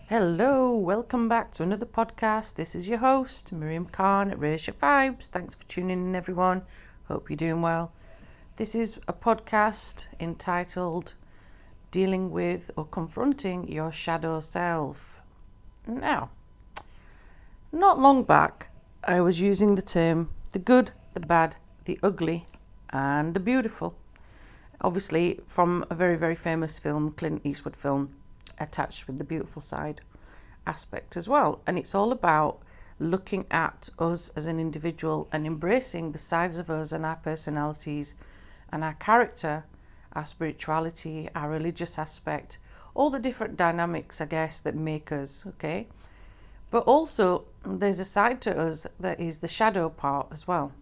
Hello, welcome back to another podcast. This is your host, Miriam Khan at Raise Your Vibes. Thanks for tuning in, everyone. Hope you're doing well. This is a podcast entitled Dealing with or Confronting Your Shadow Self. Now, not long back, I was using the term the good, the bad, the ugly, and the beautiful. Obviously, from a very, very famous film, Clint Eastwood film, attached with the beautiful side aspect as well. And it's all about looking at us as an individual and embracing the sides of us and our personalities and our character, our spirituality, our religious aspect, all the different dynamics, I guess, that make us, okay? But also, there's a side to us that is the shadow part as well.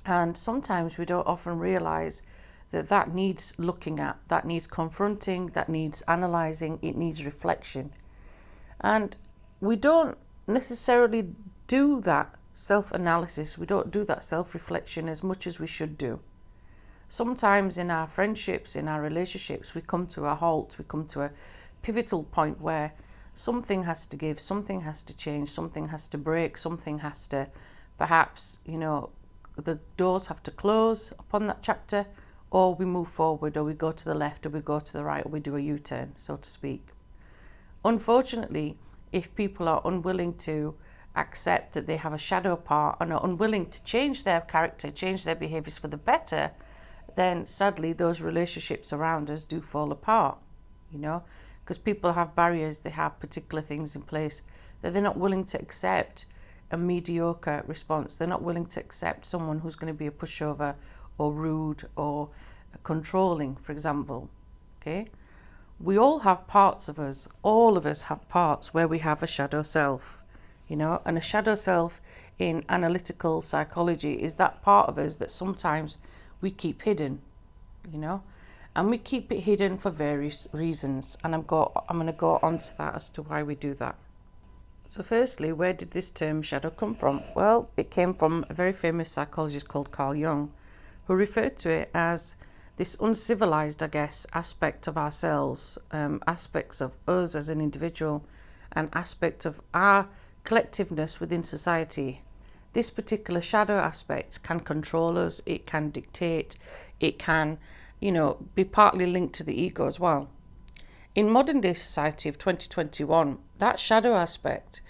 And sometimes we don't often realize that needs looking at, that needs confronting, that needs analyzing, it needs reflection. And we don't necessarily do that self-analysis, we don't do that self-reflection as much as we should do. Sometimes in our friendships, in our relationships, we come to a halt, we come to a pivotal point where something has to give, something has to change, something has to break, something has to perhaps, the doors have to close upon that chapter, or we move forward, or we go to the left, or we go to the right, or we do a U-turn, so to speak. Unfortunately, if people are unwilling to accept that they have a shadow part and are unwilling to change their character, change their behaviours for the better, then sadly those relationships around us do fall apart, because people have barriers, they have particular things in place that they're not willing to accept a mediocre response. They're not willing to accept someone who's going to be a pushover or rude or controlling, for example. Okay? We all have parts of us, all of us have parts where we have a shadow self, and a shadow self in analytical psychology is that part of us that sometimes we keep hidden, and we keep it hidden for various reasons, and I'm going to go on to that as to why we do that. So firstly, where did this term shadow come from? Well, it came from a very famous psychologist called Carl Jung, who referred to it as this uncivilized, I guess, aspect of ourselves, aspects of us as an individual, an aspect of our collectiveness within society. This particular shadow aspect can control us, it can dictate, it can, be partly linked to the ego as well. In modern day society of 2021, that shadow aspect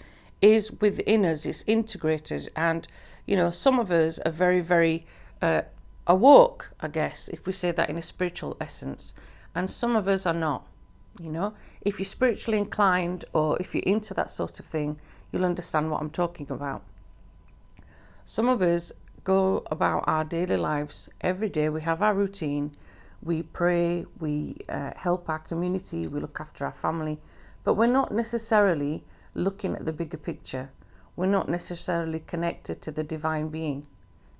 is within us, it's integrated, and, some of us are very, very awoke, I guess, if we say that in a spiritual essence, and some of us are not. If you're spiritually inclined or if you're into that sort of thing, you'll understand what I'm talking about. Some of us go about our daily lives every day, we have our routine, we pray, we help our community, we look after our family, but we're not necessarily looking at the bigger picture. We're not necessarily connected to the divine being.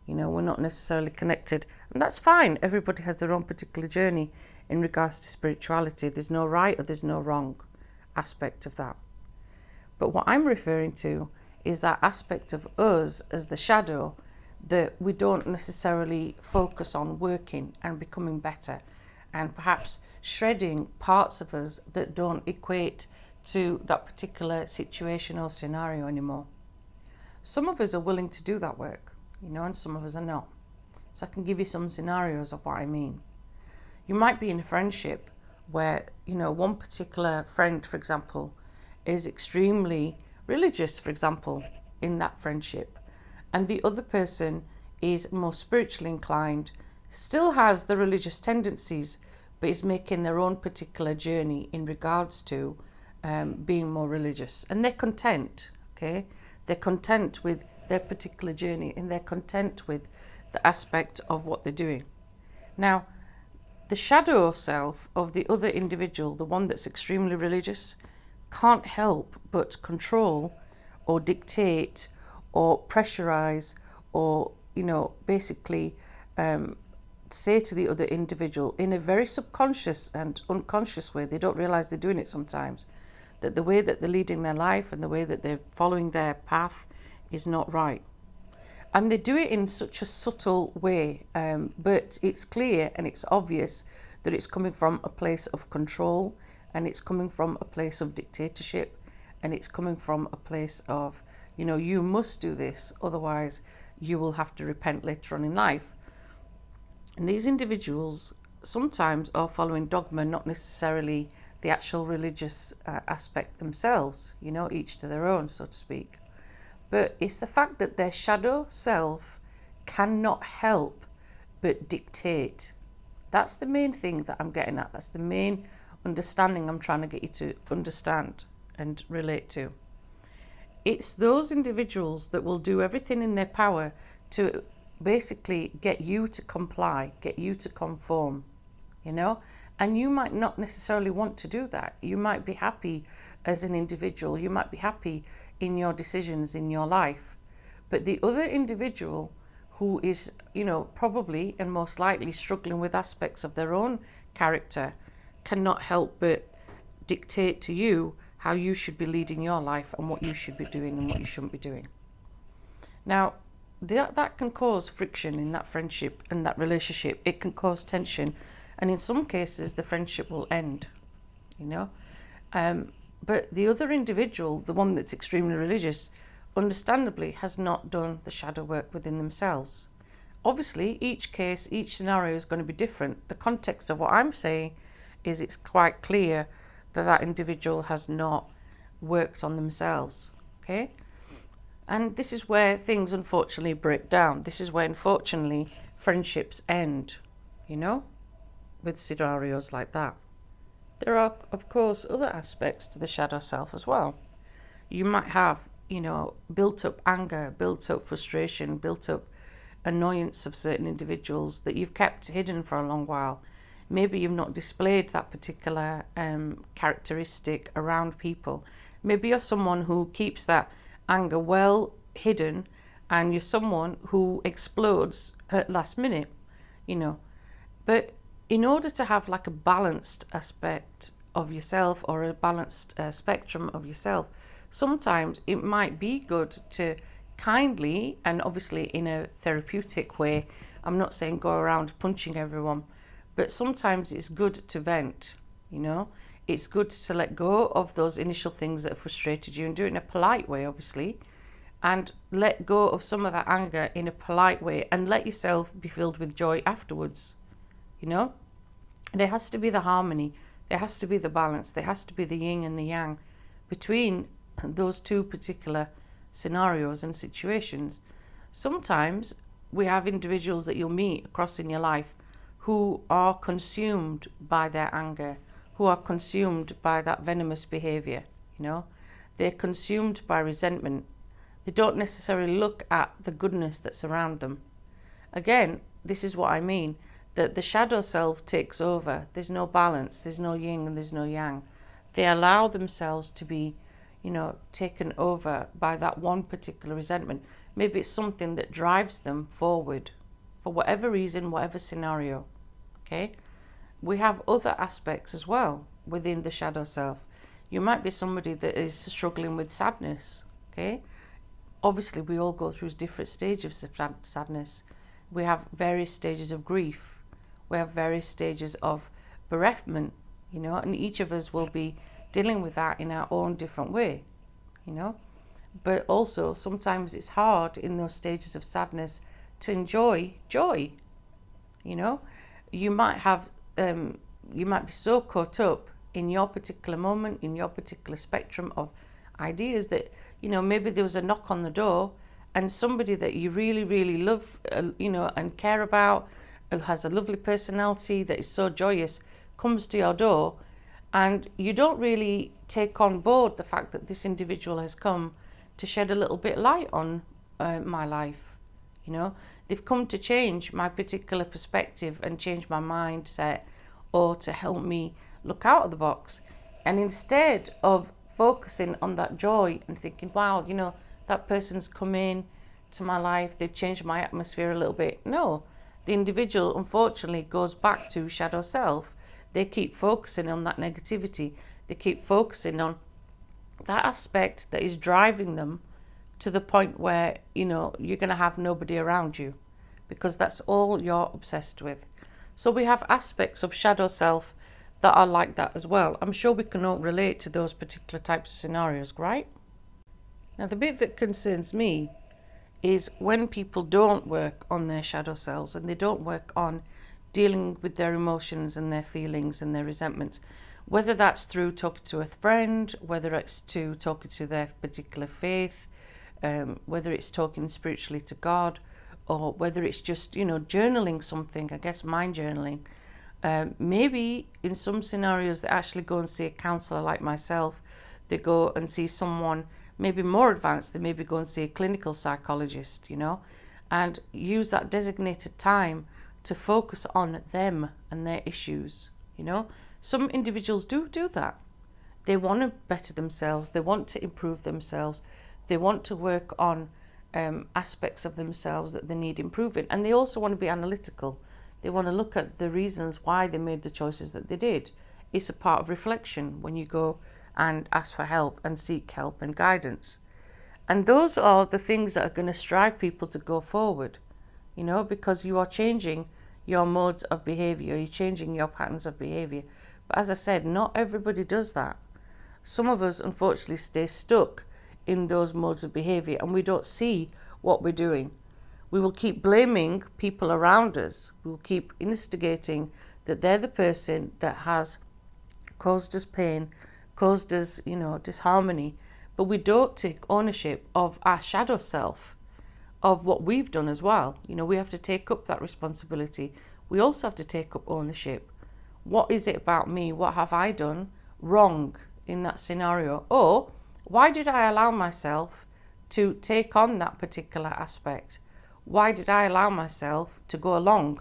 We're not necessarily connected, and that's fine. Everybody has their own particular journey in regards to spirituality. There's no right or there's no wrong aspect of that. But what I'm referring to is that aspect of us as the shadow that we don't necessarily focus on working and becoming better, and perhaps shredding parts of us that don't equate to that particular situation or scenario anymore. Some of us are willing to do that work, and some of us are not. So I can give you some scenarios of what I mean. You might be in a friendship where, one particular friend, for example, is extremely religious, for example, in that friendship, and the other person is more spiritually inclined, still has the religious tendencies, but is making their own particular journey in regards to being more religious. And they're content, okay? They're content with their particular journey, and they're content with the aspect of what they're doing. Now, the shadow self of the other individual, the one that's extremely religious, can't help but control or dictate or pressurize or, basically say to the other individual in a very subconscious and unconscious way, they don't realize they're doing it sometimes, that the way that they're leading their life and the way that they're following their path is not right. And they do it in such a subtle way, but it's clear and it's obvious that it's coming from a place of control, and it's coming from a place of dictatorship, and it's coming from a place of, you must do this, otherwise you will have to repent later on in life. And these individuals sometimes are following dogma, not necessarily the actual religious aspect themselves, each to their own, so to speak. But it's the fact that their shadow self cannot help but dictate. That's the main thing that I'm getting at. That's the main understanding I'm trying to get you to understand and relate to. It's those individuals that will do everything in their power to basically get you to comply, get you to conform, and you might not necessarily want to do that. You might be happy as an individual, you might be happy in your decisions in your life, but the other individual who is, probably and most likely struggling with aspects of their own character cannot help but dictate to you how you should be leading your life and what you should be doing and what you shouldn't be doing. Now, that can cause friction in that friendship and that relationship. It can cause tension, and in some cases the friendship will end, but the other individual, the one that's extremely religious, understandably has not done the shadow work within themselves. Obviously, each case, each scenario is going to be different. The context of what I'm saying is it's quite clear that that individual has not worked on themselves, okay? And this is where things unfortunately break down. This is where, unfortunately, friendships end, with scenarios like that. There are, of course, other aspects to the shadow self as well. You might have, built up anger, built up frustration, built up annoyance of certain individuals that you've kept hidden for a long while. Maybe you've not displayed that particular characteristic around people. Maybe you're someone who keeps that anger well hidden, and you're someone who explodes at last minute, But in order to have like a balanced aspect of yourself, or a balanced spectrum of yourself, sometimes it might be good to kindly, and obviously in a therapeutic way, I'm not saying go around punching everyone, but sometimes it's good to vent, It's good to let go of those initial things that have frustrated you and do it in a polite way, obviously, and let go of some of that anger in a polite way and let yourself be filled with joy afterwards, There has to be the harmony, there has to be the balance, there has to be the yin and the yang between those two particular scenarios and situations. Sometimes we have individuals that you'll meet across in your life who are consumed by their anger, who are consumed by that venomous behavior, They're consumed by resentment. They don't necessarily look at the goodness that's around them. Again, this is what I mean, that the shadow self takes over. There's no balance, there's no yin and there's no yang. They allow themselves to be, taken over by that one particular resentment. Maybe it's something that drives them forward for whatever reason, whatever scenario, okay? We have other aspects as well within the shadow self. You might be somebody that is struggling with sadness, okay? Obviously, we all go through different stages of sadness. We have various stages of grief. We have various stages of bereavement, and each of us will be dealing with that in our own different way, But also, sometimes it's hard in those stages of sadness to enjoy joy, You might have, you might be so caught up in your particular moment, in your particular spectrum of ideas that, maybe there was a knock on the door and somebody that you really, really love, and care about, who has a lovely personality that is so joyous, comes to your door, and you don't really take on board the fact that this individual has come to shed a little bit light on my life. They've come to change my particular perspective and change my mindset, or to help me look out of the box. And instead of focusing on that joy and thinking, wow, that person's come in to my life, they've changed my atmosphere a little bit. No, the individual unfortunately goes back to shadow self. They keep focusing on that negativity. They keep focusing on that aspect that is driving them to the point where, you're going to have nobody around you, because that's all you're obsessed with. So we have aspects of shadow self that are like that as well. I'm sure we can all relate to those particular types of scenarios, right? Now, the bit that concerns me is when people don't work on their shadow selves and they don't work on dealing with their emotions and their feelings and their resentments, whether that's through talking to a friend, whether it's to talking to their particular faith, whether it's talking spiritually to God, or whether it's just, journaling something, I guess mind journaling. Maybe in some scenarios they actually go and see a counsellor like myself. They go and see someone maybe more advanced. They maybe go and see a clinical psychologist, and use that designated time to focus on them and their issues. Some individuals do that. They want to better themselves. They want to improve themselves. They want to work on aspects of themselves that they need improving. And they also want to be analytical. They want to look at the reasons why they made the choices that they did. It's a part of reflection when you go and ask for help and seek help and guidance. And those are the things that are going to drive people to go forward, because you are changing your modes of behavior, you're changing your patterns of behavior. But as I said, not everybody does that. Some of us, unfortunately, stay stuck in those modes of behavior and we don't see what we're doing. We will keep blaming people around us. We will keep instigating that they're the person that has caused us pain, caused us, disharmony. But we don't take ownership of our shadow self, of what we've done as well. We have to take up that responsibility. We also have to take up ownership. What is it about me? What have I done wrong in that scenario? Or why did I allow myself to take on that particular aspect? Why did I allow myself to go along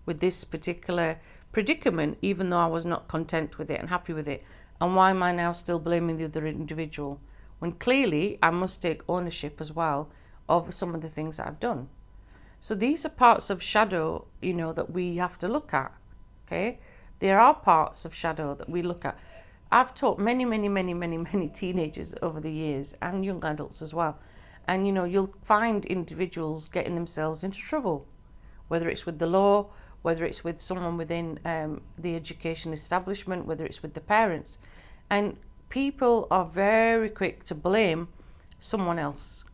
with this particular predicament, even though I was not content with it and happy with it? And why am I now still blaming the other individual, when clearly I must take ownership as well of some of the things that I've done? So these are parts of shadow, that we have to look at, okay? There are parts of shadow that we look at. I've taught many, many, many, many, many teenagers over the years and young adults as well. And, you'll find individuals getting themselves into trouble, whether it's with the law, whether it's with someone within the education establishment, whether it's with the parents. And people are very quick to blame someone else,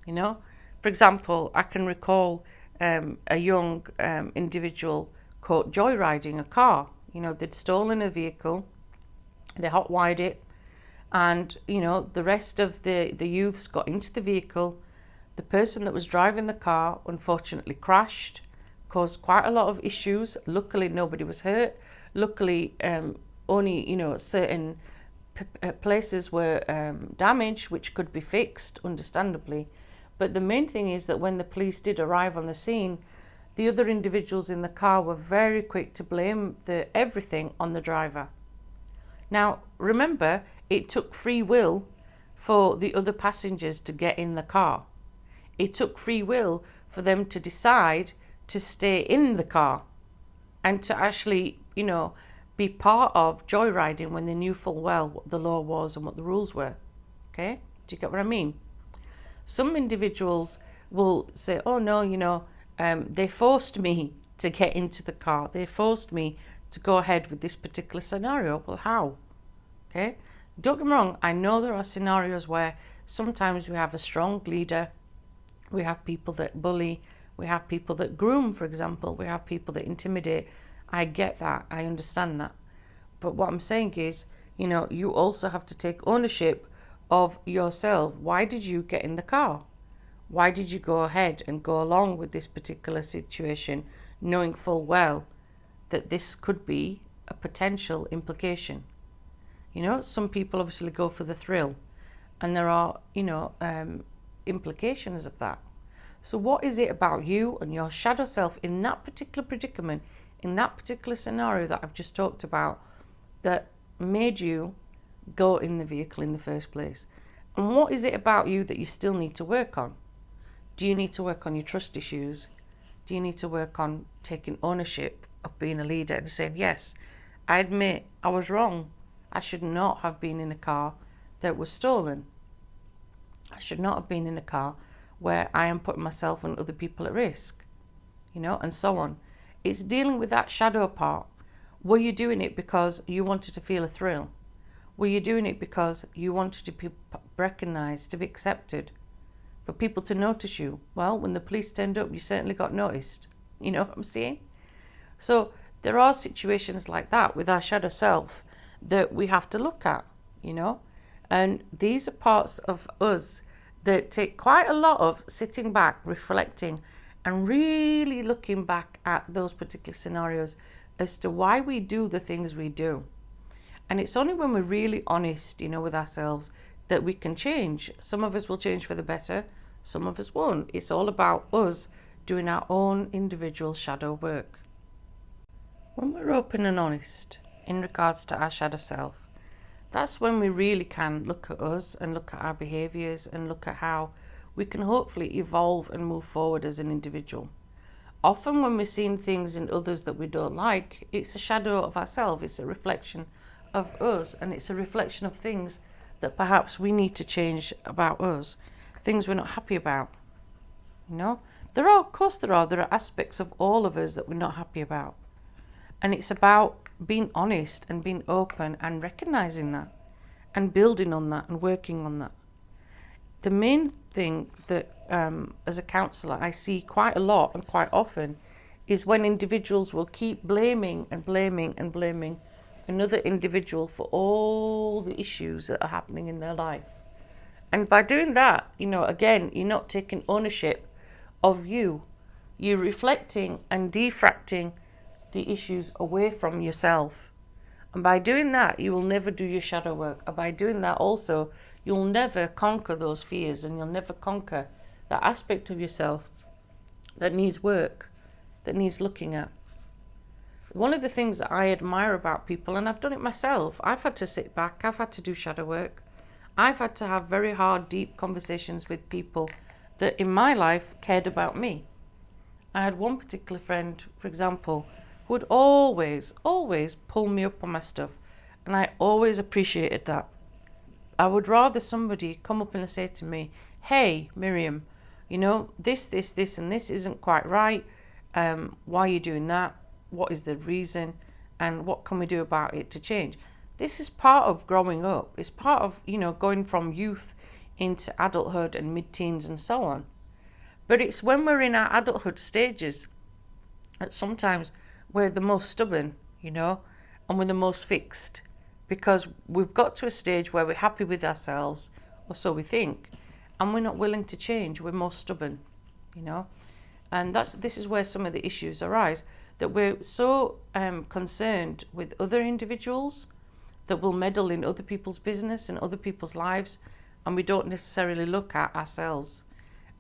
For example, I can recall a young individual caught joyriding a car. They'd stolen a vehicle, they hot-wired it, and, the rest of the youths got into the vehicle. The person that was driving the car unfortunately crashed, caused quite a lot of issues. Luckily, nobody was hurt. Luckily, only, certain places were damaged, which could be fixed, understandably. But the main thing is that when the police did arrive on the scene, the other individuals in the car were very quick to blame everything on the driver. Now, remember, it took free will for the other passengers to get in the car. It took free will for them to decide to stay in the car and to actually, be part of joyriding when they knew full well what the law was and what the rules were. Okay? Do you get what I mean? Some individuals will say, oh no, they forced me to get into the car. They forced me to go ahead with this particular scenario. Well, how? Okay? Don't get me wrong, I know there are scenarios where sometimes we have a strong leader, we have people that bully, we have people that groom, for example, we have people that intimidate. I get that, I understand that. But what I'm saying is, you also have to take ownership of yourself. Why did you get in the car? Why did you go ahead and go along with this particular situation, knowing full well that this could be a potential implication? Some people obviously go for the thrill, and there are, implications of that. So what is it about you and your shadow self in that particular predicament, in that particular scenario that I've just talked about, that made you go in the vehicle in the first place? And what is it about you that you still need to work on? Do you need to work on your trust issues? Do you need to work on taking ownership of being a leader and saying, yes, I admit I was wrong. I should not have been in a car that was stolen. I should not have been in a car where I am putting myself and other people at risk, and so on. It's dealing with that shadow part. Were you doing it because you wanted to feel a thrill? Were you doing it because you wanted to be recognised, to be accepted, for people to notice you? Well, when the police turned up, you certainly got noticed. You know what I'm saying? So there are situations like that with our shadow self that we have to look at, you know. And these are parts of us that take quite a lot of sitting back, reflecting, and really looking back at those particular scenarios as to why we do the things we do. And it's only when we're really honest, you know, with ourselves that we can change. Some of us will change for the better, some of us won't. It's all about us doing our own individual shadow work. When we're open and honest in regards to our shadow self, that's when we really can look at us and look at our behaviours and look at how we can hopefully evolve and move forward as an individual. Often when we're seeing things in others that we don't like, it's a shadow of ourselves, it's a reflection of us, and it's a reflection of things that perhaps we need to change about us, things we're not happy about. You know, there are aspects of all of us that we're not happy about. And it's about being honest and being open and recognising that and building on that and working on that. The main thing that as a counsellor I see quite a lot and quite often is when individuals will keep blaming and blaming and blaming another individual for all the issues that are happening in their life. And by doing that, you know, again, you're not taking ownership of you. You're reflecting and defracting the issues away from yourself. And by doing that, you will never do your shadow work. And by doing that also, you'll never conquer those fears, and you'll never conquer that aspect of yourself that needs work, that needs looking at. One of the things that I admire about people, and I've done it myself, I've had to sit back, I've had to do shadow work. I've had to have very hard, deep conversations with people that in my life cared about me. I had one particular friend, for example, who would always pull me up on my stuff, and I always appreciated that. I would rather somebody come up and say to me, hey, Miriam, you know, this, and this isn't quite right. Why are you doing that? What is the reason? And what can we do about it to change? This is part of growing up. It's part of, you know, going from youth into adulthood and mid-teens and so on. But it's when we're in our adulthood stages that sometimes we're the most stubborn, you know, and we're the most fixed, because we've got to a stage where we're happy with ourselves, or so we think, and we're not willing to change. We're more stubborn, you know, and this is where some of the issues arise, that we're so concerned with other individuals that will meddle in other people's business and other people's lives, and we don't necessarily look at ourselves.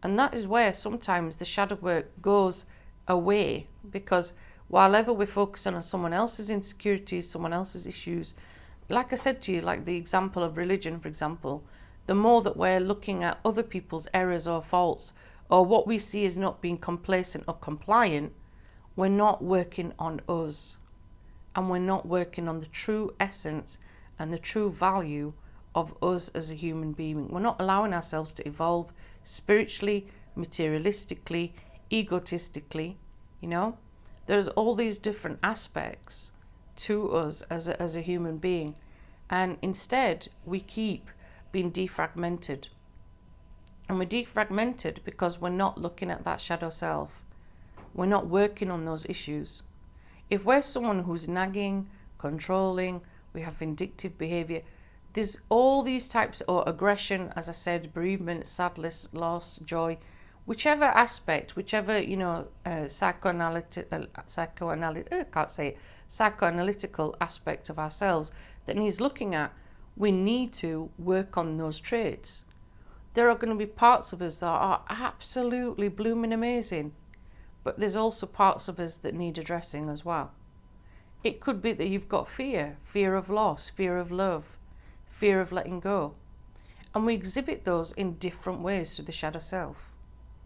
And that is where sometimes the shadow work goes away, because while ever we're focusing on someone else's insecurities, someone else's issues, like I said to you, like the example of religion, for example, the more that we're looking at other people's errors or faults, or what we see as not being complacent or compliant, we're not working on us, and we're not working on the true essence and the true value of us as a human being. We're not allowing ourselves to evolve spiritually, materialistically, egotistically, you know. There's all these different aspects to us as a human being, and instead we keep being defragmented. And we're defragmented because we're not looking at that shadow self. We're not working on those issues. If we're someone who's nagging, controlling, we have vindictive behavior, there's all these types, or aggression, as I said, bereavement, sadness, loss, joy, whichever aspect, whichever, you know, psychoanalytical aspect of ourselves that needs looking at, we need to work on those traits. There are going to be parts of us that are absolutely blooming amazing, but there's also parts of us that need addressing as well. It could be that you've got fear of loss, fear of love, fear of letting go. And we exhibit those in different ways through the shadow self,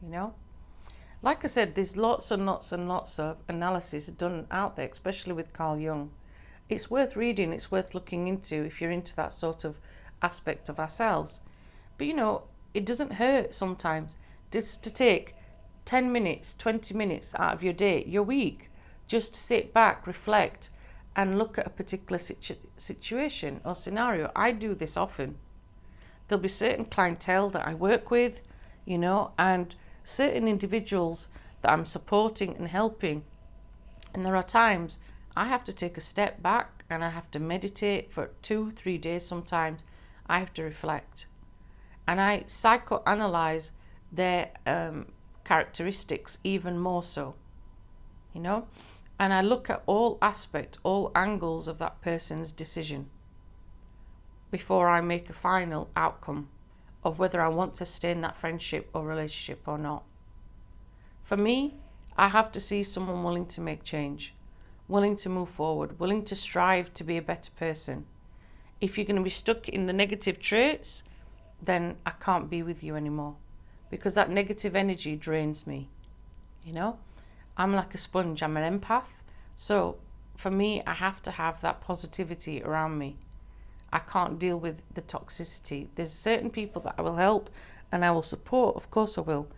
you know. Like I said, there's lots and lots and lots of analysis done out there, especially with Carl Jung. It's worth reading, it's worth looking into if you're into that sort of aspect of ourselves. But you know, it doesn't hurt sometimes just to take 10 minutes, 20 minutes out of your day, your week, just to sit back, reflect, and look at a particular situation or scenario. I do this often. There'll be certain clientele that I work with, and certain individuals that I'm supporting and helping. And there are times I have to take a step back and I have to meditate for 2-3 days sometimes. I have to reflect. And I psychoanalyze their characteristics even more so, and I look at all aspects, all angles of that person's decision before I make a final outcome of whether I want to stay in that friendship or relationship or not. For me, I have to see someone willing to make change, willing to move forward, willing to strive to be a better person. If you're going to be stuck in the negative traits, then I can't be with you anymore, because that negative energy drains me. I'm like a sponge, I'm an empath. So for me, I have to have that positivity around me. I can't deal with the toxicity. There's certain people that I will help and I will support, of course I will.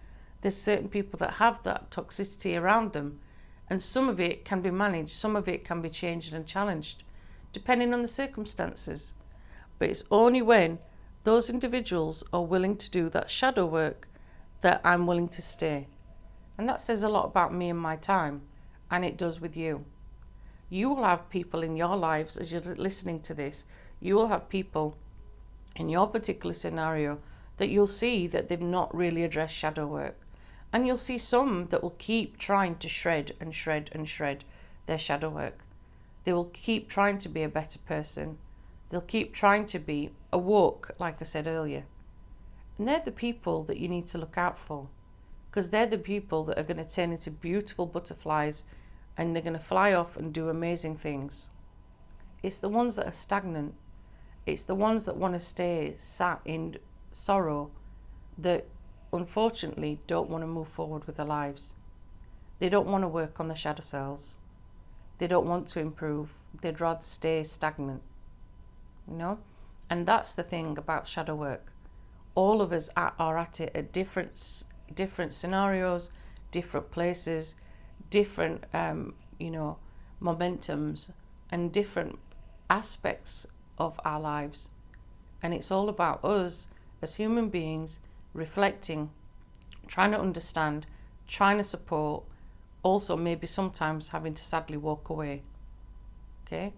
There's certain people that have that toxicity around them, and some of it can be managed, some of it can be changed and challenged, depending on the circumstances. But it's only when those individuals are willing to do that shadow work that I'm willing to stay. And that says a lot about me and my time, and it does with you. You will have people in your lives, as you're listening to this, you will have people in your particular scenario that you'll see that they've not really addressed shadow work. And you'll see some that will keep trying to shred and shred and shred their shadow work. They will keep trying to be a better person. They'll keep trying to be awoke, like I said earlier. And they're the people that you need to look out for, because they're the people that are going to turn into beautiful butterflies and they're going to fly off and do amazing things. It's the ones that are stagnant. It's the ones that want to stay sat in sorrow that unfortunately don't want to move forward with their lives. They don't want to work on their shadow selves. They don't want to improve. They'd rather stay stagnant. And that's the thing about shadow work. All of us are at it at different scenarios, different places, different momentums, and different aspects of our lives. And it's all about us as human beings reflecting, trying to understand, trying to support, also maybe sometimes having to sadly walk away. Okay?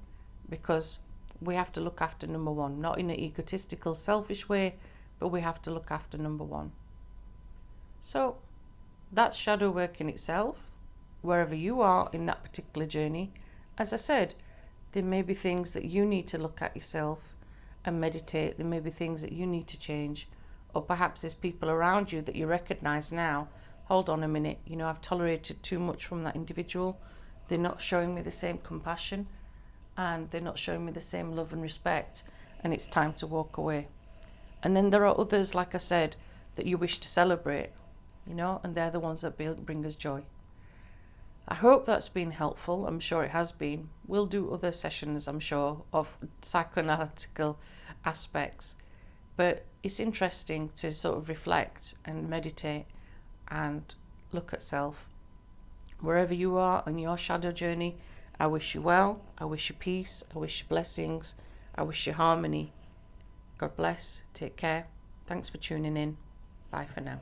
Because we have to look after number one, not in an egotistical, selfish way, but we have to look after number one. So that's shadow work in itself, wherever you are in that particular journey. As I said, there may be things that you need to look at yourself and meditate. There may be things that you need to change. Or perhaps there's people around you that you recognize now, hold on a minute, I've tolerated too much from that individual. They're not showing me the same compassion and they're not showing me the same love and respect, and it's time to walk away. And then there are others, like I said, that you wish to celebrate, and they're the ones that bring us joy. I hope that's been helpful. I'm sure it has been. We'll do other sessions, I'm sure, of psychoanalytical aspects. But it's interesting to sort of reflect and meditate and look at self. Wherever you are on your shadow journey, I wish you well. I wish you peace. I wish you blessings. I wish you harmony. God bless. Take care. Thanks for tuning in. Bye for now.